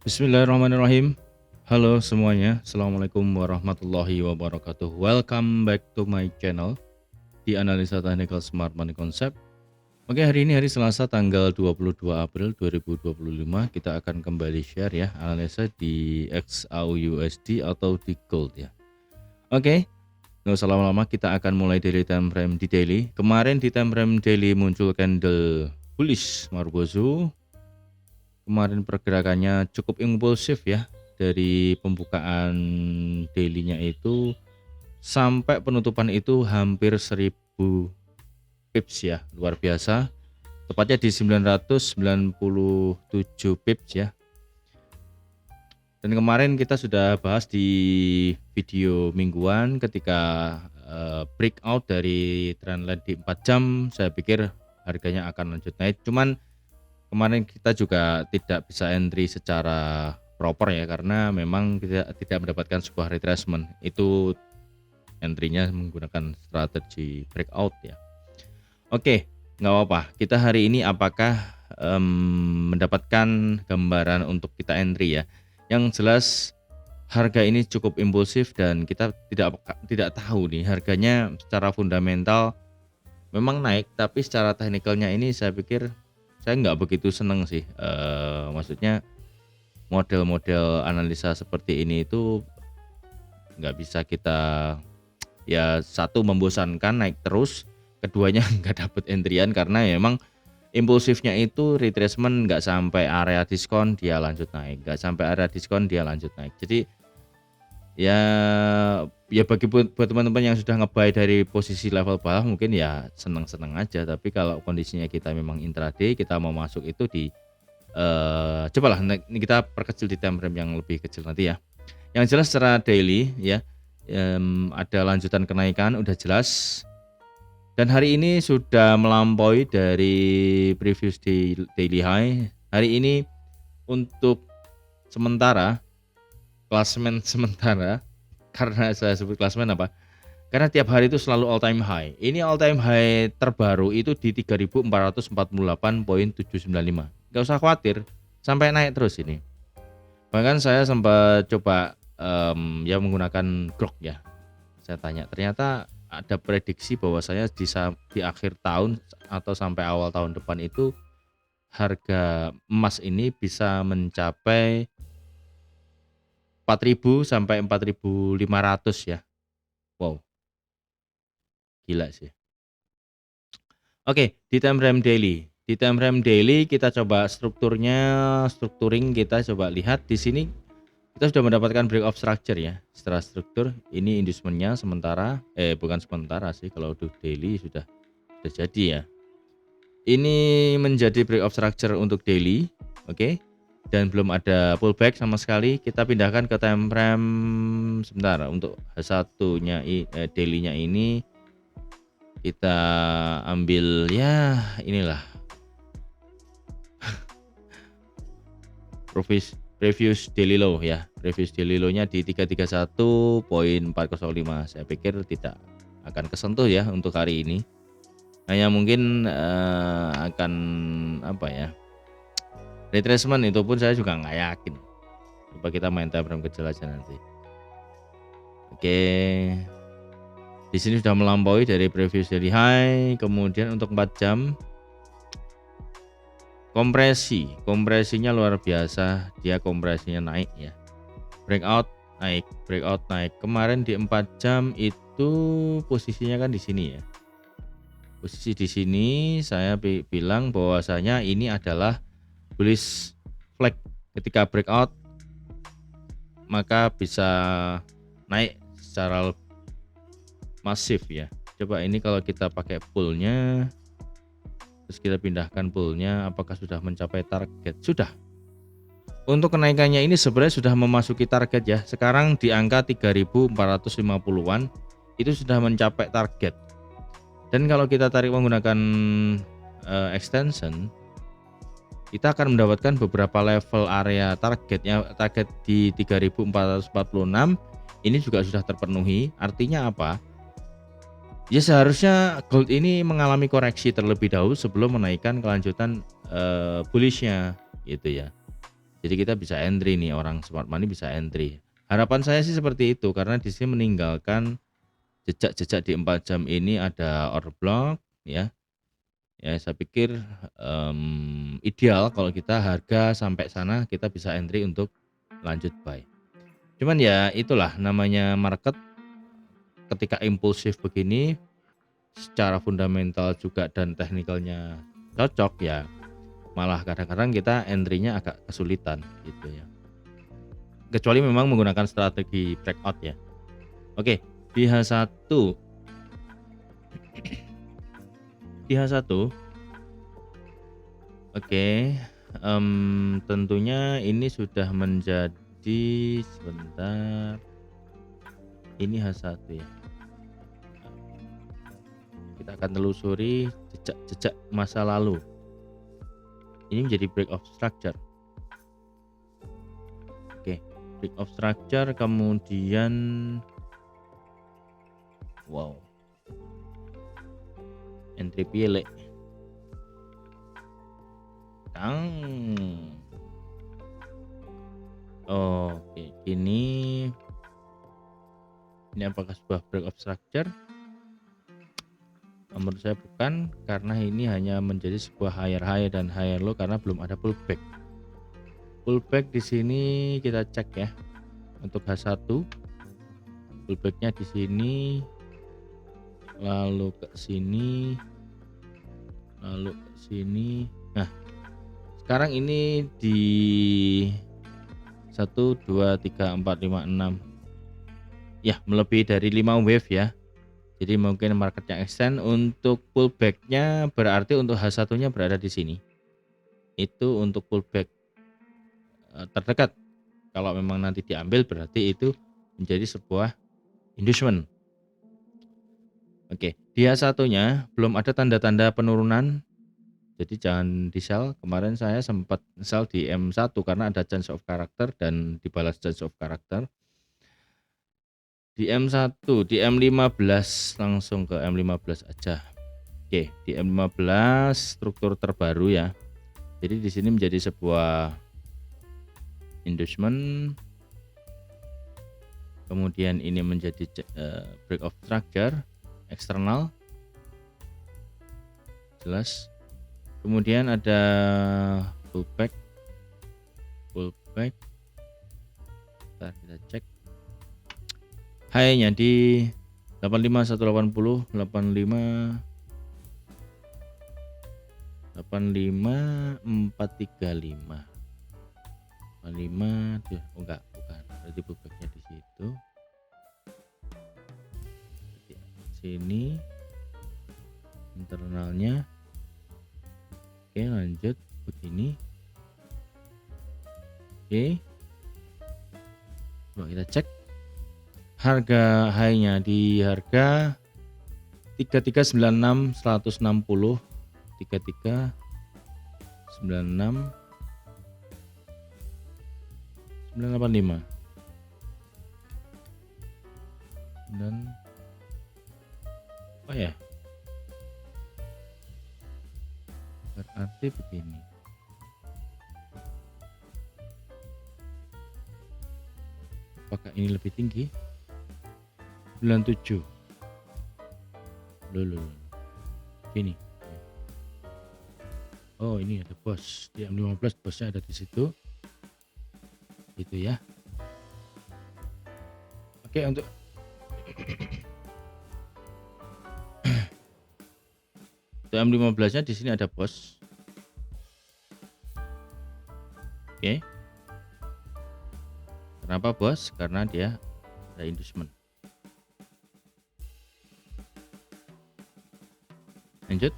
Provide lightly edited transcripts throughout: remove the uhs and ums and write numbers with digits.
Bismillahirrahmanirrahim. Halo semuanya, Assalamualaikum warahmatullahi wabarakatuh. Welcome back to my channel di Analisa Technical Smart Money Concept. Oke, hari ini hari Selasa tanggal 22 April 2025. Kita akan kembali share ya analisa di XAUUSD atau di gold ya. Oke, nggak usah lama-lama, kita akan mulai dari time frame di daily. Kemarin di time frame daily muncul candle bullish Marubozu. Kemarin pergerakannya cukup impulsif ya, dari pembukaan daily-nya itu sampai penutupan itu hampir 1000 pips ya, luar biasa. Tepatnya di 997 pips ya. Dan kemarin kita sudah bahas di video mingguan ketika breakout dari trendline di 4 jam, saya pikir harganya akan lanjut naik. Cuman kemarin kita juga tidak bisa entry secara proper ya, karena memang kita tidak mendapatkan sebuah retracement. Itu entry-nya menggunakan strategi breakout ya. Oke, nggak apa-apa. Kita hari ini apakah mendapatkan gambaran untuk kita entry ya. Yang jelas harga ini cukup impulsif dan kita tidak tahu nih harganya secara fundamental memang naik, tapi secara teknikalnya ini saya pikir saya nggak begitu seneng sih. Maksudnya model-model analisa seperti ini itu nggak bisa kita, ya satu membosankan naik terus, keduanya nggak dapet entryan karena memang impulsifnya itu retracement, nggak sampai area diskon dia lanjut naik, nggak sampai area diskon dia lanjut naik. Jadi ya bagi buat teman-teman yang sudah nge-buy dari posisi level bawah mungkin ya seneng-seneng aja, tapi kalau kondisinya kita memang intraday, kita mau masuk itu di cobalah ini kita perkecil di time frame yang lebih kecil nanti ya. Yang jelas secara daily ya, ada lanjutan kenaikan udah jelas, dan hari ini sudah melampaui dari previous daily high. Hari ini untuk sementara, klasemen sementara, karena saya sebut klasemen apa? Karena tiap hari itu selalu all time high. Ini all time high terbaru itu di 3448,795. Gak usah khawatir, sampai naik terus ini. Bahkan saya sempat coba ya menggunakan grok ya. Saya tanya, ternyata ada prediksi bahwa saya di akhir tahun atau sampai awal tahun depan itu harga emas ini bisa mencapai 4.000 sampai 4.500 ya. Wow, gila sih. Oke, di time frame daily. Di time frame daily kita coba structuring kita coba lihat di sini. Kita sudah mendapatkan break of structure ya. Setelah struktur ini inducementnya sementara, bukan sementara sih, kalau untuk daily sudah jadi ya. Ini menjadi break of structure untuk daily, oke. Dan belum ada pullback sama sekali. Kita pindahkan ke time frame sebentar. Untuk H1-nya daily-nya ini kita ambil ya inilah previous daily low ya. Previous daily low-nya di 331.405. Saya pikir tidak akan kesentuh ya untuk hari ini. Hanya mungkin akan apa ya, retracement, itu pun saya juga nggak yakin. Coba kita main time frame kecil aja nanti. Oke, di sini sudah melampaui dari previous daily high. Kemudian untuk 4 jam kompresinya luar biasa, dia kompresinya naik ya. Breakout naik. Kemarin di 4 jam itu posisinya kan di sini ya. Posisi di sini saya bilang bahwasanya ini adalah bullish flag. Ketika breakout maka bisa naik secara masif ya. Coba ini kalau kita pakai poolnya, terus kita pindahkan poolnya, apakah sudah mencapai target? Sudah. Untuk kenaikannya ini sebenarnya sudah memasuki target ya. Sekarang di angka 3450-an itu sudah mencapai target. Dan kalau kita tarik menggunakan extension, kita akan mendapatkan beberapa level area targetnya. Target di 3446 ini juga sudah terpenuhi. Artinya apa? Ya seharusnya gold ini mengalami koreksi terlebih dahulu sebelum menaikkan kelanjutan bullishnya gitu ya. Jadi kita bisa entry nih, orang smart money bisa entry. Harapan saya sih seperti itu karena di sini meninggalkan jejak-jejak di 4 jam ini ada order block ya. Ya saya pikir ideal kalau kita harga sampai sana kita bisa entry untuk lanjut buy. Cuman ya itulah namanya market, ketika impulsif begini secara fundamental juga dan teknikalnya cocok ya, malah kadang-kadang kita entry-nya agak kesulitan gitu ya. Kecuali memang menggunakan strategi breakout ya. Oke, di H1 di H1 oke, tentunya ini sudah menjadi sebentar, ini H1 ya. Kita akan telusuri jejak-jejak masa lalu. Ini menjadi break of structure. Oke, break of structure kemudian wow. Entry pilih. Oke, ini apakah sebuah break of structure? Menurut saya bukan, karena ini hanya menjadi sebuah higher high dan higher low karena belum ada pullback. Pullback di sini kita cek ya. Untuk H1 pullbacknya di sini, lalu ke sini, lalu ke sini. Nah, sekarang ini di 1 2 3 4 5 6 ya, melebihi dari 5 wave ya. Jadi mungkin marketnya extend. Untuk pullbacknya berarti untuk H1-nya berada di sini. Itu untuk pullback terdekat. Kalau memang nanti diambil berarti itu menjadi sebuah inducement. Oke, di H1-nya belum ada tanda-tanda penurunan. Jadi jangan di sell. Kemarin saya sempat sell di M1 karena ada change of character dan dibalas change of character. Di M1, di M15 langsung ke M15 aja. Oke, di M15 struktur terbaru ya. Jadi di sini menjadi sebuah inducement. Kemudian ini menjadi break of structure eksternal. Jelas. Kemudian ada pullback. Bentar kita cek. High-nya di 85180, 85435. 85 tuh, enggak, bukan. Berarti pullback-nya di situ. Sini internalnya. Oke, lanjut begini. Oke. Coba kita cek. Harga high-nya di harga 3396 160, 3396 985 dan oh ya, berarti begini. Apakah ini lebih tinggi? 97. Loh. Sini. Oh, ini ada bos. Di M15 bosnya ada di situ. Gitu ya. Oke, untuk M15-nya di sini ada bos. Oke. Kenapa bos? Karena dia ada inducement. Lanjut.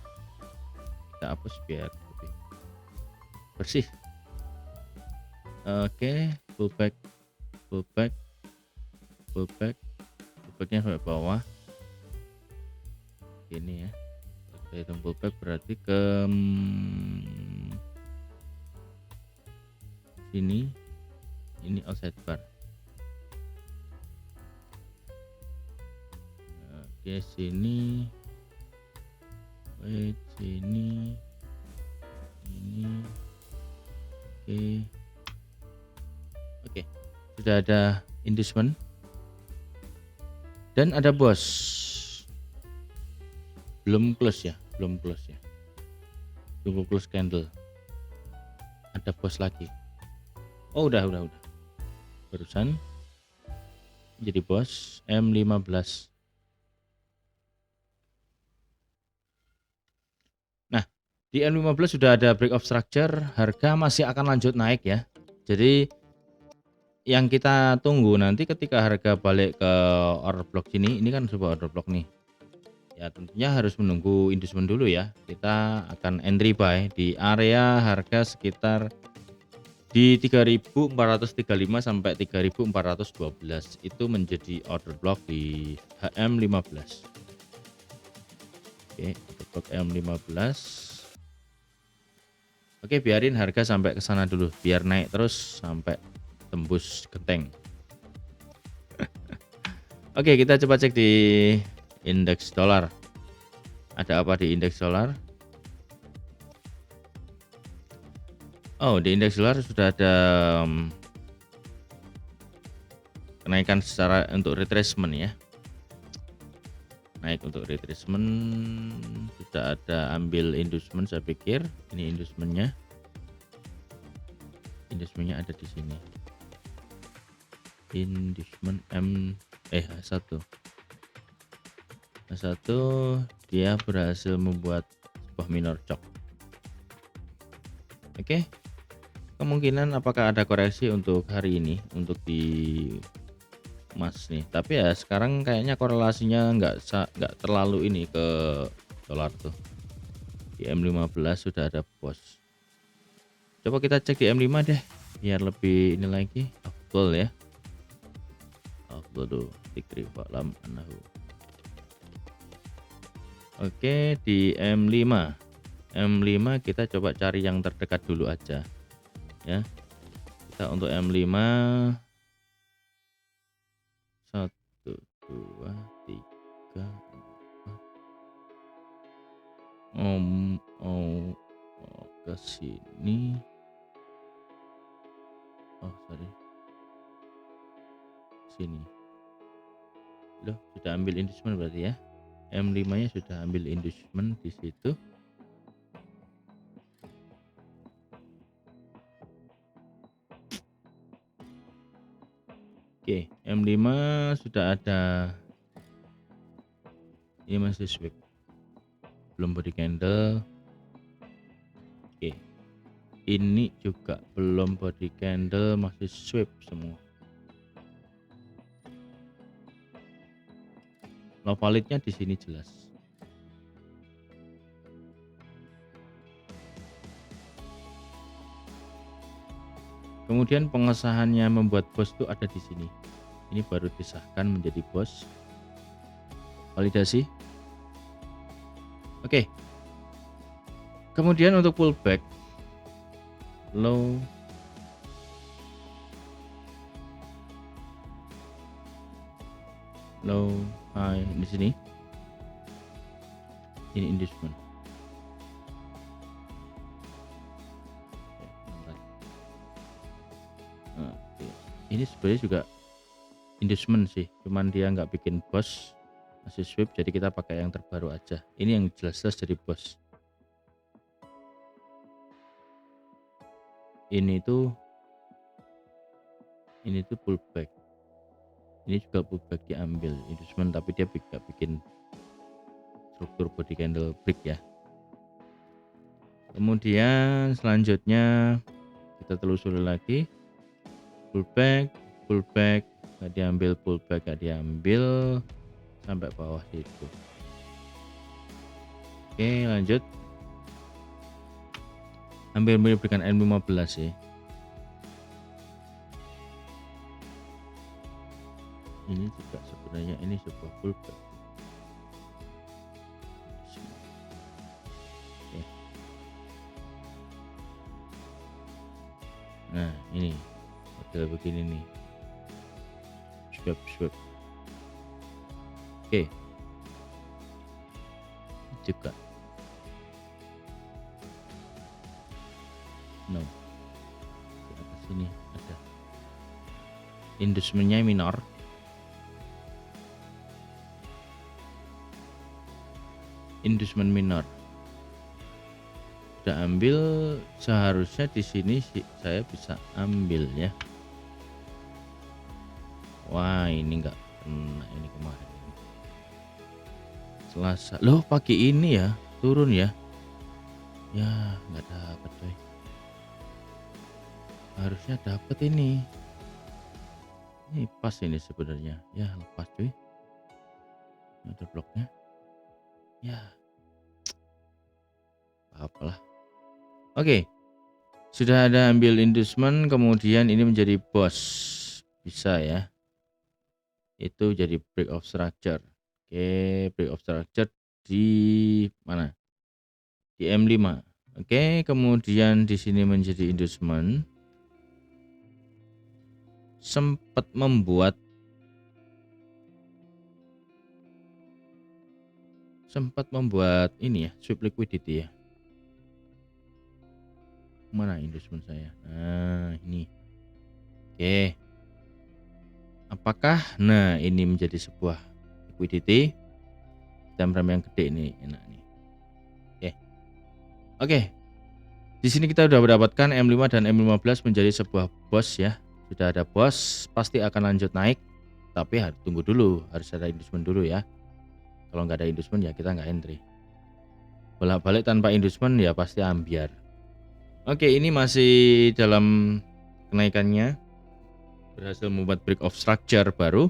Kita hapus biar lebih bersih. Oke, pullbacknya sampai bawah. Ini ya. Kita hitung pullback berarti ke sini. Ini outside bar. Oke, sini. Sini. Ini. Oke. sudah ada inducement dan ada bos. Belum close ya. Tunggu close candle. Ada bos lagi. Oh, udah. Barusan jadi bos M15. Nah, di M15 sudah ada break of structure, harga masih akan lanjut naik ya. Jadi yang kita tunggu nanti ketika harga balik ke order block sini, ini kan sebuah order block nih. Ya tentunya harus menunggu inducement dulu ya. Kita akan entry buy di area harga sekitar di 3.435 sampai 3.412. Itu menjadi order block di HM15. Oke, order block M15. Oke, biarin harga sampai ke sana dulu, biar naik terus sampai tembus genteng. Oke, kita coba cek di indeks dolar. Ada apa di indeks dolar? Oh, di indeks dolar sudah ada kenaikan secara untuk retracement ya. Naik untuk retracement, sudah ada ambil inducement saya pikir. Ini inducementnya. Inducementnya ada di sini. Inducement H1. H1 dia berhasil membuat sebuah minor chok. Oke. Kemungkinan apakah ada koreksi untuk hari ini untuk di emas nih, tapi ya sekarang kayaknya korelasinya nggak terlalu ini ke dolar tuh. Di M15 sudah ada bos. Coba kita cek di M5 deh biar lebih ini lagi afdol ya. Afdol tikri falam anahu. Oke, di M5 kita coba cari yang terdekat dulu aja ya. Kita untuk M5 1 2 3 ke sini. Oh sorry, sini loh, sudah ambil inducement berarti ya. M5 nya sudah ambil inducement di situ. Oke, M5 sudah ada. Ini masih sweep, belum body candle. Oke, ini juga belum body candle, masih sweep semua. Low validnya di sini jelas. Kemudian pengesahannya membuat bos itu ada di sini. Ini baru disahkan menjadi bos. Validasi. Oke. Kemudian untuk pullback low high di sini. Ini inducement. Ini sebenarnya juga inducement sih, cuman dia nggak bikin bos, masih sweep, jadi kita pakai yang terbaru aja. Ini yang jelas-jelas jadi bos. Ini tuh pullback. Ini juga pullback diambil inducement, tapi dia nggak bikin struktur body candle break ya. Kemudian selanjutnya kita telusuri lagi pullback, nggak diambil, pullback nggak diambil sampai bawah situ. Oke, lanjut. Hampir mirip dengan M15 ya. Ini juga sebenarnya ini sebuah pullback. Oke. Nah, ini model begini nih. Swap. Oke. Juga. No. Di atas sini ada. Inducementnya minor. Inducement minor. Udah ambil, seharusnya di sini saya bisa ambil ya. Wah, ini enggak kena ini kemarin. Selasa. Loh, pagi ini ya turun ya. Ya, nggak dapat coy. Harusnya dapat ini. Ini pas ini sebenarnya. Ya, lepas cuy. Ini ada bloknya. Ya. Apalah. Oke. Sudah ada ambil inducement, kemudian ini menjadi boss. Bisa ya. Itu jadi break of structure. Oke, break of structure di mana? Di M5. Oke, kemudian di sini menjadi inducement. Sempat membuat ini ya, sweep liquidity ya. Mana inducement saya? Nah, ini. Oke. Apakah ini menjadi sebuah liquidity? Time frame yang gede ini enak nih. Oke. Di sini kita sudah mendapatkan M5 dan M15 menjadi sebuah boss ya. Sudah ada boss, pasti akan lanjut naik. Tapi harus tunggu dulu, harus ada inducement dulu ya. Kalau nggak ada inducement ya kita nggak entry. Bolak-balik tanpa inducement ya pasti ambiar. Oke, ini masih dalam kenaikannya. Berhasil membuat break of structure baru.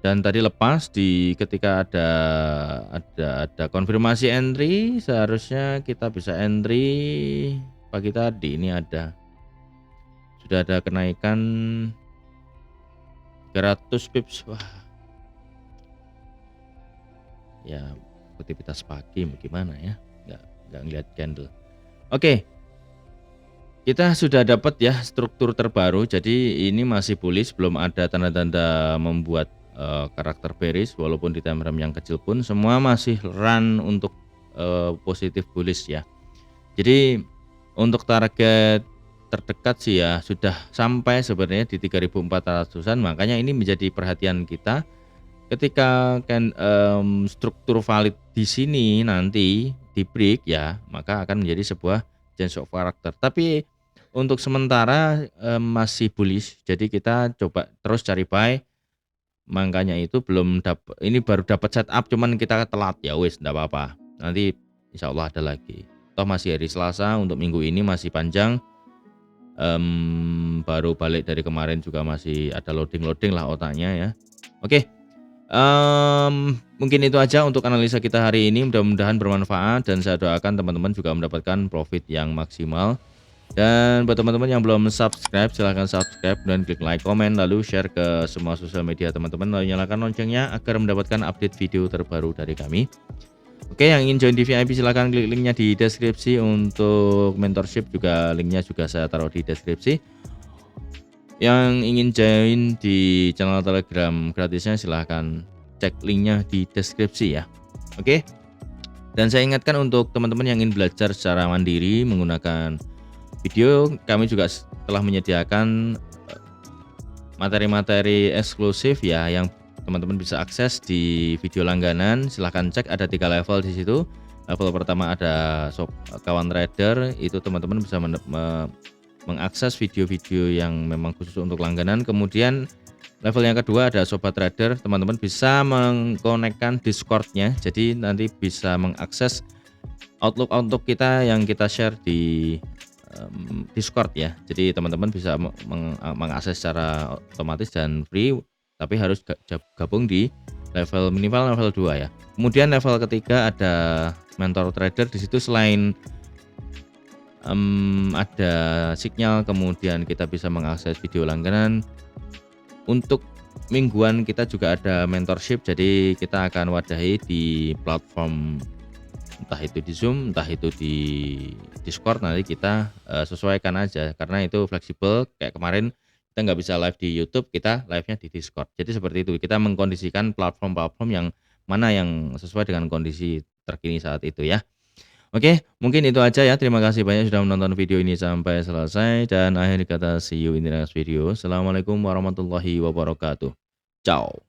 Dan tadi lepas ketika ada konfirmasi entry, seharusnya kita bisa entry pagi tadi. Ini sudah ada kenaikan 300 pips. Wah. Ya, aktivitas pagi gimana ya? Nggak ngeliat candle. Oke. Kita sudah dapat ya struktur terbaru. Jadi ini masih bullish, belum ada tanda-tanda membuat karakter bearish, walaupun di time frame yang kecil pun semua masih run untuk positif bullish ya. Jadi untuk target terdekat sih ya sudah sampai sebenarnya di 3.400-an, makanya ini menjadi perhatian kita ketika struktur valid di sini nanti di break ya, maka akan menjadi sebuah change of character. Tapi untuk sementara masih bullish, jadi kita coba terus cari buy. Makanya itu belum dapat, ini baru dapat setup, cuman kita telat ya wis, enggak apa-apa. Nanti insya Allah ada lagi. Toh masih hari Selasa, untuk minggu ini masih panjang. Baru balik dari kemarin juga masih ada loading lah otaknya ya. Oke. Mungkin itu aja untuk analisa kita hari ini, mudah-mudahan bermanfaat dan saya doakan teman-teman juga mendapatkan profit yang maksimal. Dan buat teman-teman yang belum subscribe, silahkan subscribe dan klik like, komen, lalu share ke semua sosial media teman-teman, lalu nyalakan loncengnya agar mendapatkan update video terbaru dari kami. Oke, yang ingin join di VIP silahkan klik linknya di deskripsi. Untuk mentorship juga linknya juga saya taruh di deskripsi. Yang ingin join di channel Telegram gratisnya silahkan cek linknya di deskripsi ya. Oke. Dan saya ingatkan untuk teman-teman yang ingin belajar secara mandiri menggunakan video, kami juga telah menyediakan materi-materi eksklusif ya yang teman-teman bisa akses di video langganan. Silahkan cek, ada 3 level di situ. Level pertama ada kawan trader, itu teman-teman bisa mengakses video-video yang memang khusus untuk langganan. Kemudian level yang kedua ada sobat trader, teman-teman bisa mengkonekkan Discord-nya, jadi nanti bisa mengakses Outlook kita yang kita share di Discord ya. Jadi teman-teman bisa mengakses secara otomatis dan free, tapi harus gabung di minimal level 2 ya. Kemudian level ketiga ada mentor trader, di situ selain ada signal, kemudian kita bisa mengakses video langganan. Untuk mingguan kita juga ada mentorship, jadi kita akan wadahi di platform, entah itu di Zoom, entah itu di Discord. Nanti kita sesuaikan aja, karena itu fleksibel. Kayak kemarin kita nggak bisa live di YouTube, kita live-nya di Discord. Jadi seperti itu, kita mengkondisikan platform yang mana yang sesuai dengan kondisi terkini saat itu ya. Oke, mungkin itu aja ya. Terima kasih banyak sudah menonton video ini sampai selesai dan akhir kata see you in the next video. Assalamualaikum warahmatullahi wabarakatuh. Ciao.